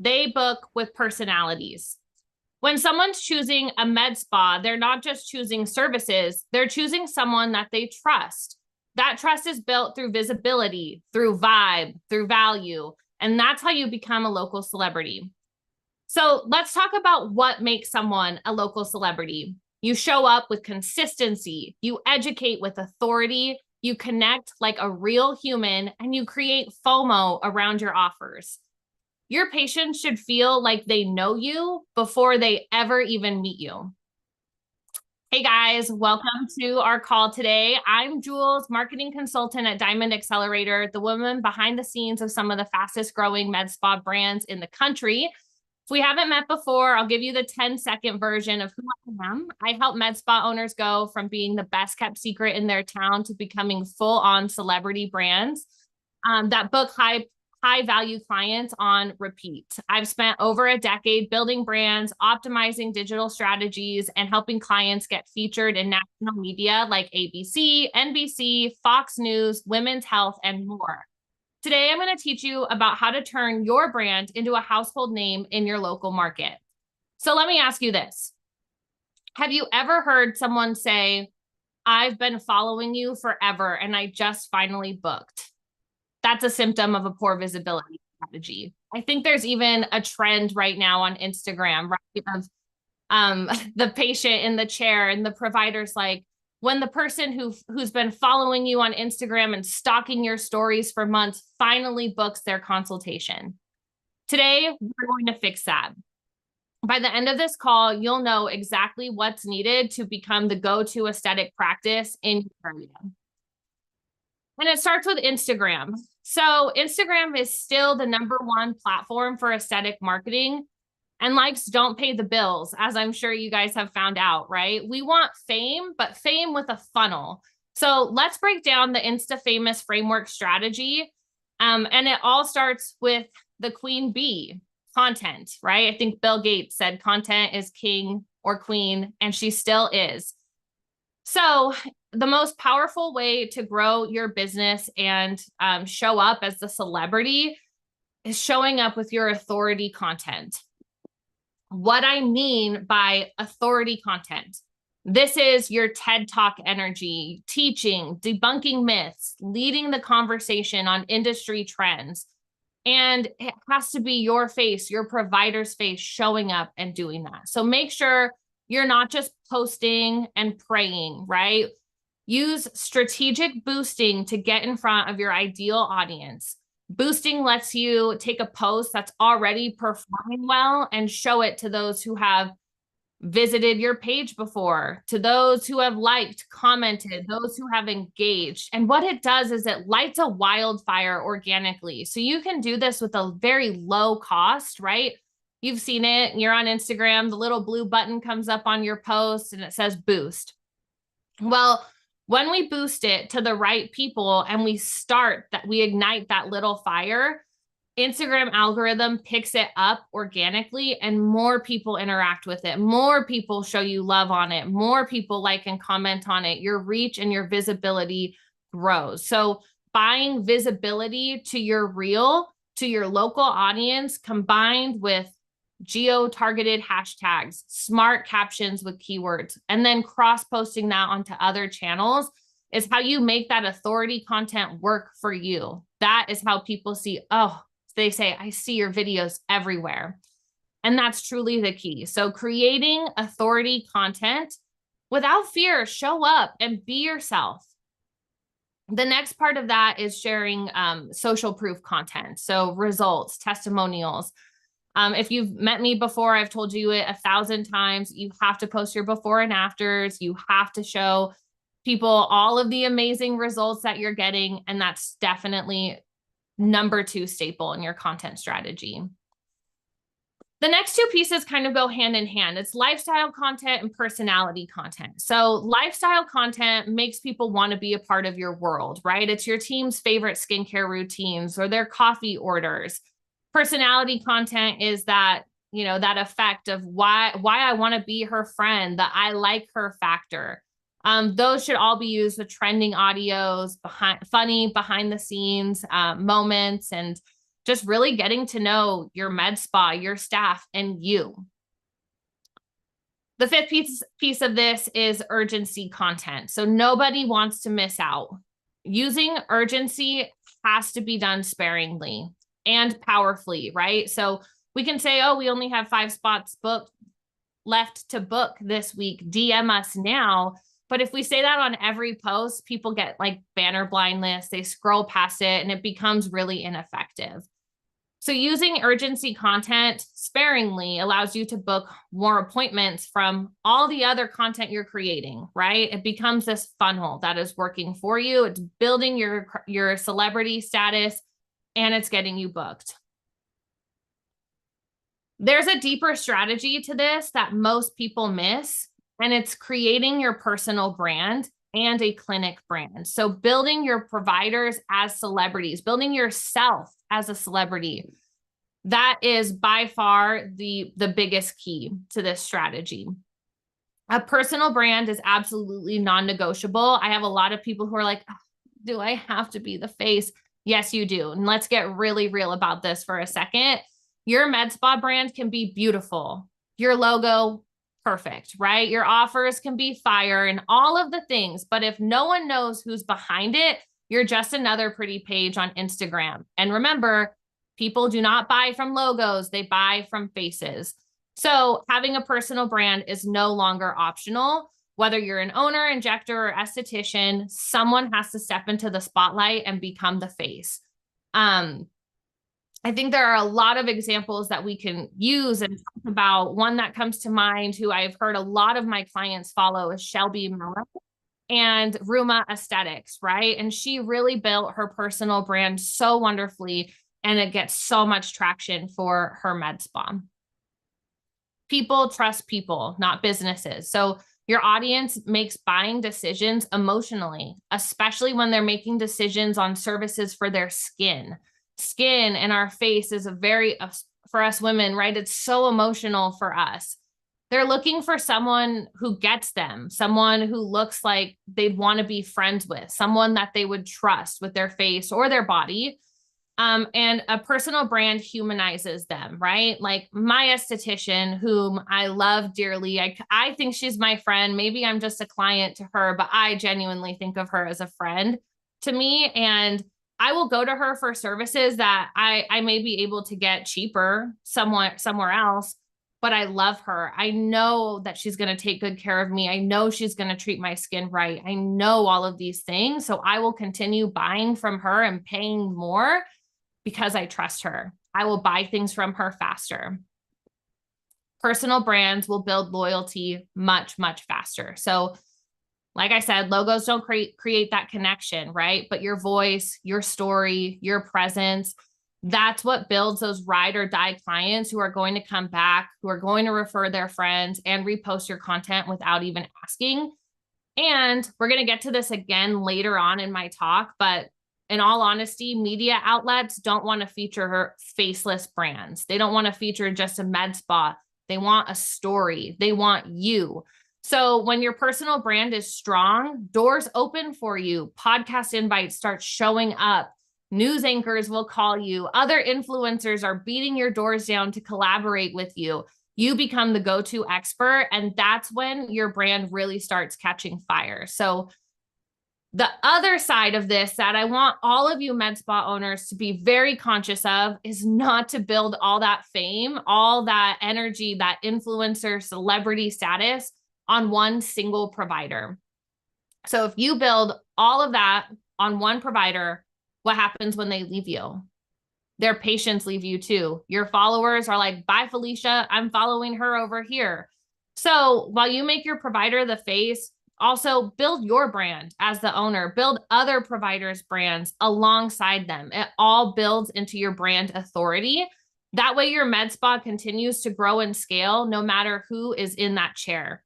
They book with personalities. When someone's choosing a med spa, they're not just choosing services, they're choosing someone that they trust. That trust is built through visibility, through vibe, through value, and that's how you become a local celebrity. So let's talk about what makes someone a local celebrity. You show up with consistency, you educate with authority, you connect like a real human, and you create FOMO around your offers. Your patients should feel like they know you before they ever even meet you. Hey guys, welcome to our call today. I'm Jules, marketing consultant at Diamond Accelerator, the woman behind the scenes of some of the fastest growing med spa brands in the country. If we haven't met before, I'll give you the 10-second version of who I am. I help med spa owners go from being the best kept secret in their town to becoming full-on celebrity brands that book high value clients on repeat. I've spent over a decade building brands, optimizing digital strategies, and helping clients get featured in national media like ABC, NBC, Fox News, Women's Health, and more. Today, I'm going to teach you about how to turn your brand into a household name in your local market. So let me ask you this. Have you ever heard someone say, I've been following you forever and I just finally booked? That's a symptom of a poor visibility strategy. I think there's even a trend right now on Instagram, right, of the patient in the chair and the provider's like, when the person who's been following you on Instagram and stalking your stories for months finally books their consultation. Today, we're going to fix that. By the end of this call, you'll know exactly what's needed to become the go-to aesthetic practice in your area. And it starts with Instagram. So Instagram is still the #1 platform for aesthetic marketing, and likes don't pay the bills, as I'm sure you guys have found out, right? We want fame, but fame with a funnel. So let's break down the Insta Famous framework strategy. And it all starts with the queen bee, content, right? I think Bill Gates said content is king or queen, and she still is. So the most powerful way to grow your business and show up as the celebrity is showing up with your authority content. What I mean by authority content, this is your TED Talk energy, teaching, debunking myths, leading the conversation on industry trends. And it has to be your face, your provider's face showing up and doing that. So make sure you're not just posting and praying, right? Use strategic boosting to get in front of your ideal audience. Boosting lets you take a post that's already performing well and show it to those who have visited your page before, to those who have liked, commented, those who have engaged. And what it does is it lights a wildfire organically. So you can do this with a very low cost, right? You've seen it. You're on Instagram, the little blue button comes up on your post and it says boost. Well, when we boost it to the right people and we ignite that little fire, Instagram algorithm picks it up organically and more people interact with it. More people show you love on it. More people like and comment on it. Your reach and your visibility grows. So buying visibility to your reel, to your local audience, combined with geo-targeted hashtags, smart captions with keywords, and then cross-posting that onto other channels is how you make that authority content work for you. That is how people see, oh, they say, I see your videos everywhere. And that's truly the key. So creating authority content without fear, show up and be yourself. The next part of that is sharing social proof content. So results, testimonials. If you've met me before, I've told you it 1,000 times. You have to post your before and afters. You have to show people all of the amazing results that you're getting. And that's definitely #2 staple in your content strategy. The next two pieces kind of go hand in hand. It's lifestyle content and personality content. So lifestyle content makes people want to be a part of your world, right? It's your team's favorite skincare routines or their coffee orders. Personality content is that, you know, that effect of why I want to be her friend, the I like her factor. Those should all be used with trending audios, funny behind the scenes moments, and just really getting to know your med spa, your staff, and you. The fifth piece of this is urgency content. So nobody wants to miss out. Using urgency has to be done sparingly and powerfully, right? So we can say, oh, we only have 5 spots booked left to book this week. DM us now. But if we say that on every post, people get like banner blindness, they scroll past it, and it becomes really ineffective. So using urgency content sparingly allows you to book more appointments from all the other content you're creating, right? It becomes this funnel that is working for you. It's building your celebrity status, and it's getting you booked. There's a deeper strategy to this that most people miss, and it's creating your personal brand and a clinic brand. So building your providers as celebrities, building yourself as a celebrity, that is by far the biggest key to this strategy. A personal brand is absolutely non-negotiable. I have a lot of people who are like, do I have to be the face? Yes, you do. And let's get really real about this for a second. Your med spa brand can be beautiful. Your logo, perfect, right? Your offers can be fire and all of the things. But if no one knows who's behind it, you're just another pretty page on Instagram. And remember, people do not buy from logos, they buy from faces. So having a personal brand is no longer optional. Whether you're an owner, injector, or esthetician, someone has to step into the spotlight and become the face. I think there are a lot of examples that we can use and talk about. One that comes to mind, who I've heard a lot of my clients follow, is Shelby Miller and Ruma Aesthetics, right? And she really built her personal brand so wonderfully, and it gets so much traction for her med spa. People trust people, not businesses. So your audience makes buying decisions emotionally, especially when they're making decisions on services for their skin. Skin and our face is for us women, right? It's so emotional for us. They're looking for someone who gets them, someone who looks like they'd want to be friends with, someone that they would trust with their face or their body. And a personal brand humanizes them, right? Like my esthetician, whom I love dearly. I think she's my friend. Maybe I'm just a client to her, but I genuinely think of her as a friend to me. And I will go to her for services that I may be able to get cheaper somewhere else, but I love her. I know that she's going to take good care of me. I know she's going to treat my skin right. I know all of these things. So I will continue buying from her and paying more because I trust her. I will buy things from her faster. Personal brands will build loyalty much, much faster. So like I said, logos don't create that connection, right? But your voice, your story, your presence, that's what builds those ride or die clients who are going to come back, who are going to refer their friends and repost your content without even asking. And we're going to get to this again later on in my talk, but in all honesty, media outlets don't want to feature faceless brands. They don't want to feature just a med spa. They want a story. They want you. So when your personal brand is strong, doors open for you. Podcast invites start showing up. News anchors will call you. Other influencers are beating your doors down to collaborate with you. You become the go-to expert, and that's when your brand really starts catching fire. So the other side of this that I want all of you med spa owners to be very conscious of is not to build all that fame, all that energy, that influencer celebrity status on one single provider. So if you build all of that on one provider, what happens when they leave you? Their patients leave you too. Your followers are like, bye, Felicia, I'm following her over here. So while you make your provider the face, also build your brand as the owner, build other providers' brands alongside them. It all builds into your brand authority. That way your med spa continues to grow and scale no matter who is in that chair.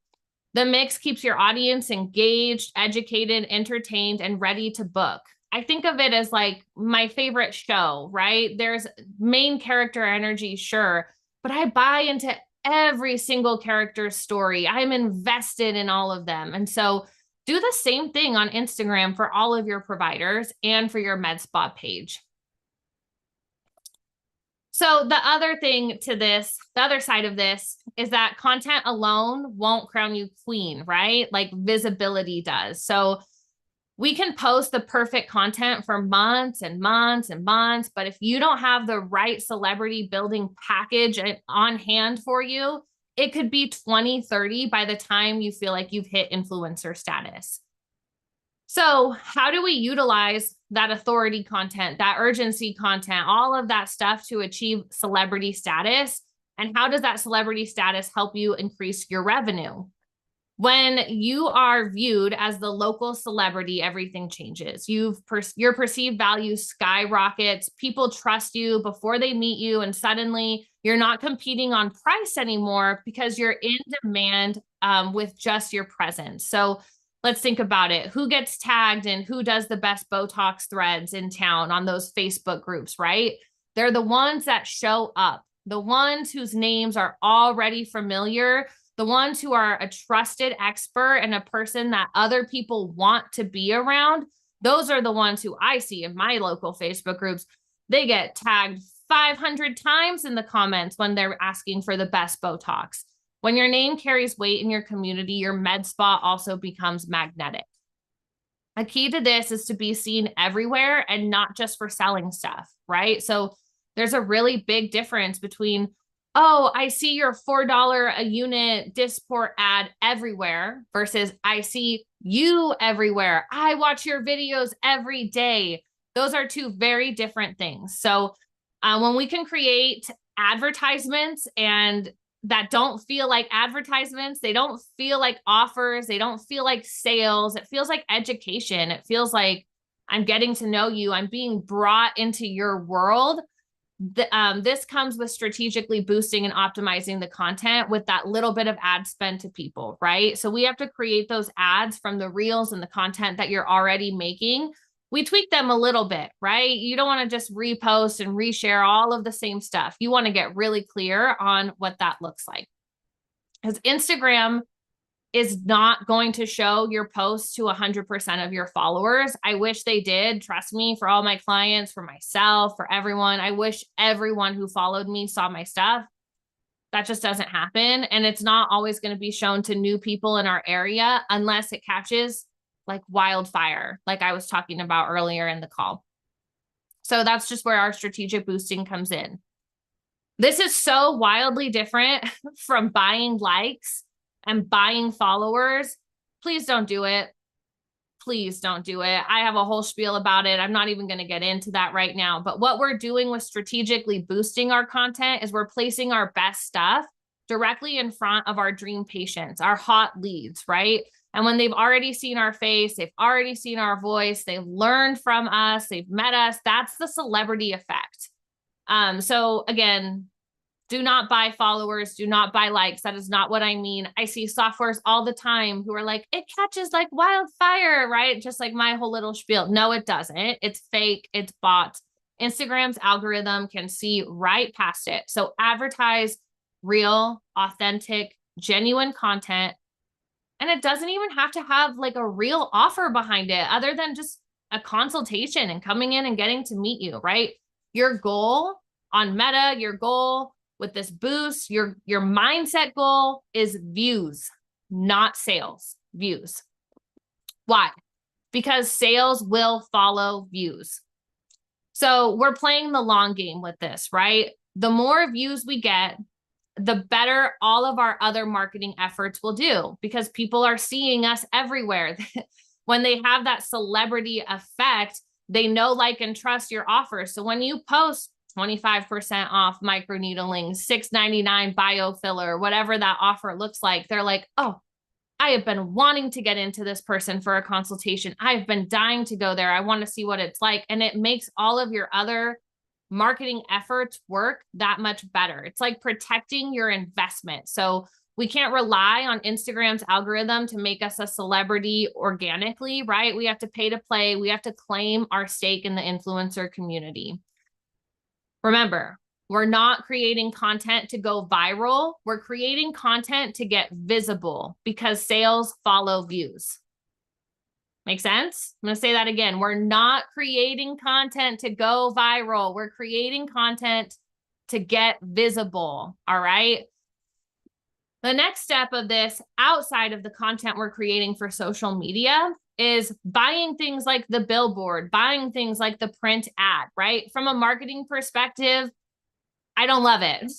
The mix keeps your audience engaged, educated, entertained, and ready to book. I think of it as like my favorite show, right? There's main character energy, sure, but I buy into every single character's story. I'm invested in all of them. And so do the same thing on Instagram for all of your providers and for your med spa page. So the other thing to this, the other side of this is that content alone won't crown you queen, right? Like visibility does. So we can post the perfect content for months and months and months, but if you don't have the right celebrity building package on hand for you, it could be 20, 30 by the time you feel like you've hit influencer status. So how do we utilize that authority content, that urgency content, all of that stuff to achieve celebrity status? And how does that celebrity status help you increase your revenue? When you are viewed as the local celebrity, everything changes. Your perceived value skyrockets. People trust you before they meet you, and suddenly you're not competing on price anymore because you're in demand with just your presence. So let's think about it. Who gets tagged and who does the best Botox threads in town on those Facebook groups, right? They're the ones that show up, the ones whose names are already familiar, the ones who are a trusted expert and a person that other people want to be around. Those are the ones who I see in my local Facebook groups. They get tagged 500 times in the comments when they're asking for the best Botox. When your name carries weight in your community, your med spa also becomes magnetic. A key to this is to be seen everywhere and not just for selling stuff, right? So there's a really big difference between, oh, I see your $4 a unit Dysport ad everywhere versus I see you everywhere. I watch your videos every day. Those are two very different things. So when we can create advertisements and that don't feel like advertisements, they don't feel like offers, they don't feel like sales, it feels like education. It feels like I'm getting to know you, I'm being brought into your world. This comes with strategically boosting and optimizing the content with that little bit of ad spend to people, right? So we have to create those ads from the reels and the content that you're already making. We tweak them a little bit, right? You don't want to just repost and reshare all of the same stuff. You want to get really clear on what that looks like. Because Instagram is not going to show your posts to 100% of your followers. I wish they did. Trust me, for all my clients, for myself, for everyone. I wish everyone who followed me saw my stuff. That just doesn't happen. And it's not always going to be shown to new people in our area unless it catches like wildfire, like I was talking about earlier in the call. So that's just where our strategic boosting comes in. This is so wildly different from buying likes and buying followers. Please don't do it. Please don't do it. I have a whole spiel about it. I'm not even going to get into that right now. But what we're doing with strategically boosting our content is we're placing our best stuff directly in front of our dream patients, our hot leads, right? And when they've already seen our face, they've already seen our voice, they've learned from us, they've met us, that's the celebrity effect. So again, do not buy followers, do not buy likes. That is not what I mean. I see softwares all the time who are like, it catches like wildfire, right? Just like my whole little spiel. No, it doesn't. It's fake, it's bot. Instagram's algorithm can see right past it. So advertise real, authentic, genuine content. And it doesn't even have to have like a real offer behind it other than just a consultation and coming in and getting to meet you, right? Your goal on Meta, your goal with this boost, your mindset goal is views, not sales, views. Why? Because sales will follow views. So we're playing the long game with this, right? The more views we get, the better all of our other marketing efforts will do because people are seeing us everywhere. When they have that celebrity effect, they know, like, and trust your offer. So when you post 25% off microneedling, $6.99 biofiller, whatever that offer looks like, they're like, oh, I have been wanting to get into this person for a consultation. I've been dying to go there. I want to see what it's like. And it makes all of your other marketing efforts work that much better. It's like protecting your investment. So we can't rely on Instagram's algorithm to make us a celebrity organically, right? We have to pay to play. We have to claim our stake in the influencer community. Remember, we're not creating content to go viral. We're creating content to get visible because sales follow views. Make sense? I'm going to say that again. We're not creating content to go viral. We're creating content to get visible. All right. The next step of this, outside of the content we're creating for social media, is buying things like the billboard, buying things like the print ad, right? From a marketing perspective, I don't love it.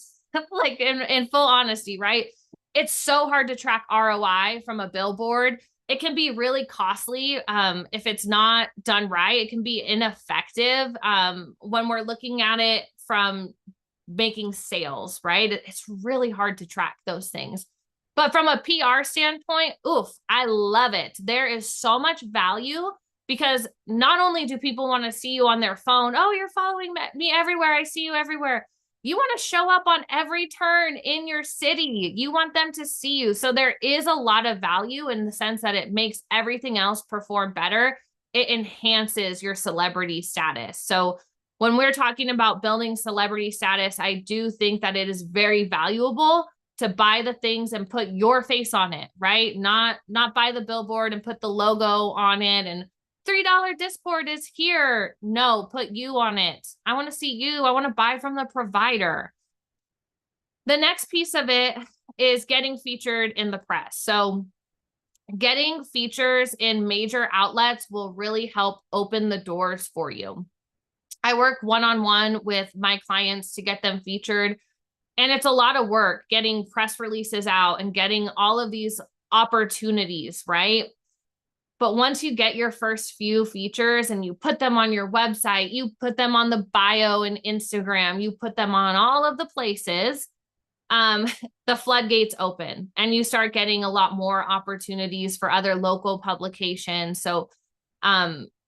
Like in full honesty, right? It's so hard to track ROI from a billboard. It can be really costly if it's not done right. It can be ineffective when we're looking at it from making sales, right? It's really hard to track those things. But from a PR standpoint, oof, I love it. There is so much value because not only do people want to see you on their phone, oh, you're following me everywhere. I see you everywhere. You want to show up on every turn in your city. You want them to see you. So there is a lot of value in the sense that it makes everything else perform better. It enhances your celebrity status. So when we're talking about building celebrity status, I do think that it is very valuable to buy the things and put your face on it, right? Not buy the billboard and put the logo on it and $3 Discord is here. No, put you on it. I want to see you. I want to buy from the provider. The next piece of it is getting featured in the press. So getting features in major outlets will really help open the doors for you. I work one-on-one with my clients to get them featured. And it's a lot of work getting press releases out and getting all of these opportunities, right? But once you get your first few features and you put them on your website, you put them on the bio and Instagram, you put them on all of the places, the floodgates open and you start getting a lot more opportunities for other local publications. So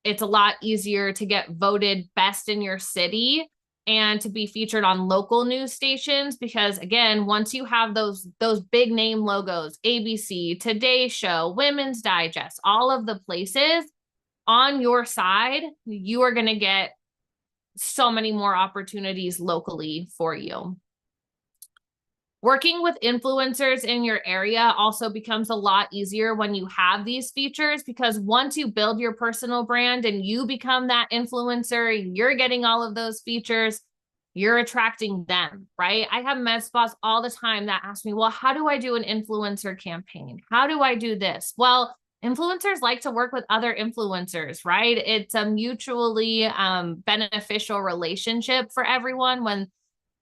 it's a lot easier to get voted best in your city and to be featured on local news stations, because again, once you have those big name logos, ABC, Today Show, Women's Digest, all of the places on your side, you are going to get so many more opportunities locally for you. Working with influencers in your area also becomes a lot easier when you have these features, because once you build your personal brand and you become that influencer, you're getting all of those features, you're attracting them, right? I have med spas all the time that ask me, well, how do I do an influencer campaign? How do I do this? Well, influencers like to work with other influencers, right? It's a mutually beneficial relationship for everyone when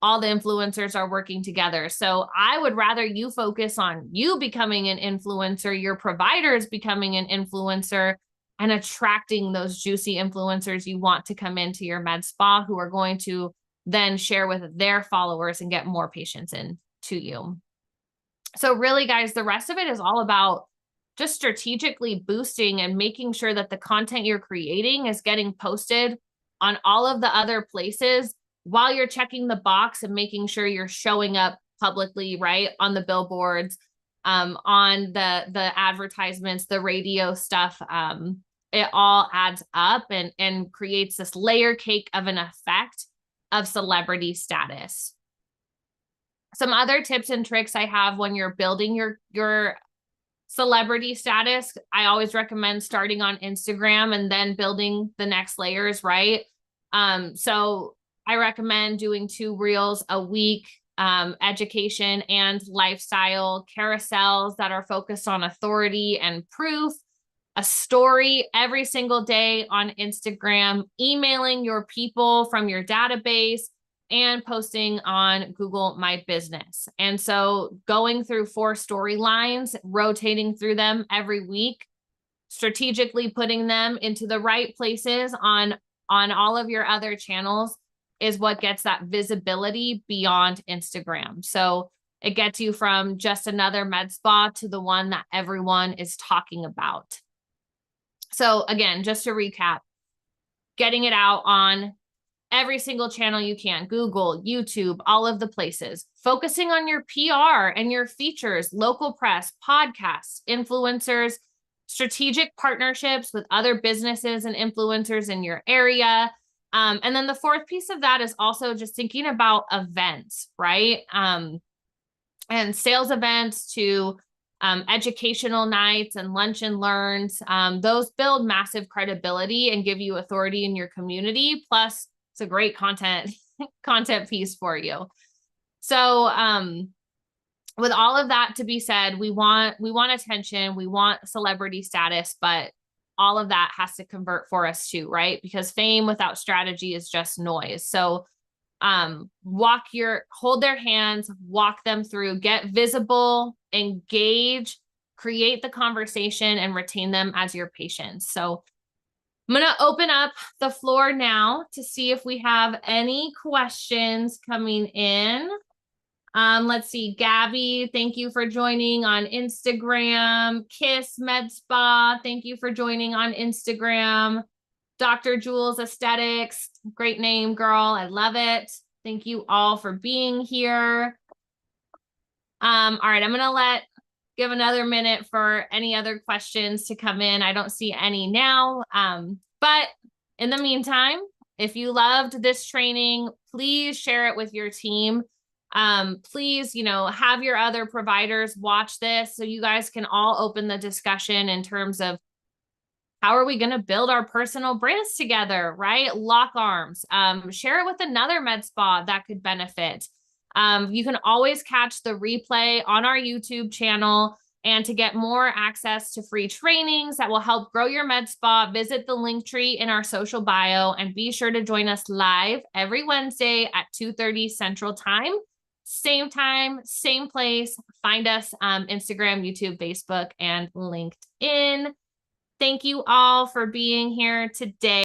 all the influencers are working together. So I would rather you focus on you becoming an influencer, your providers becoming an influencer, and attracting those juicy influencers you want to come into your med spa who are going to then share with their followers and get more patients in to you. So really, guys, the rest of it is all about just strategically boosting and making sure that the content you're creating is getting posted on all of the other places while you're checking the box and making sure you're showing up publicly, right? On the billboards, on the advertisements, the radio stuff. It all adds up and creates this layer cake of an effect of celebrity status. Some other tips and tricks I have when you're building your celebrity status, I always recommend starting on Instagram and then building the next layers, right? So I recommend doing 2 reels a week, education and lifestyle carousels that are focused on authority and proof, a story every single day on Instagram, emailing your people from your database, and posting on Google My Business. And so going through 4 storylines, rotating through them every week, strategically putting them into the right places on all of your other channels is what gets that visibility beyond Instagram. So it gets you from just another med spa to the one that everyone is talking about. So again, just to recap, getting it out on every single channel you can, Google, YouTube, all of the places, focusing on your PR and your features, local press, podcasts, influencers, strategic partnerships with other businesses and influencers in your area. And then the 4th piece of that is also just thinking about events, right? And sales events to educational nights and lunch and learns. Those build massive credibility and give you authority in your community. Plus, it's a great content content piece for you. So, with all of that to be said, we want attention, we want celebrity status, but all of that has to convert for us too, right? Because fame without strategy is just noise. So hold their hands, walk them through, get visible, engage, create the conversation, and retain them as your patients. So I'm going to open up the floor now to see if we have any questions coming in. Let's see, Gabby, thank you for joining on Instagram. Kiss Med Spa, thank you for joining on Instagram. Dr. Jules Aesthetics, great name, girl. I love it. Thank you all for being here. All right, I'm gonna give another minute for any other questions to come in. I don't see any now. But in the meantime, if you loved this training, please share it with your team. Please, have your other providers watch this so you guys can all open the discussion in terms of how are we going to build our personal brands together, right? Lock arms. Share it with another med spa that could benefit. You can always catch the replay on our YouTube channel. And to get more access to free trainings that will help grow your med spa, visit the link tree in our social bio and be sure to join us live every Wednesday at 2:30 Central Time. Same time, same place. Find us Instagram, YouTube, Facebook, and LinkedIn. Thank you all for being here today.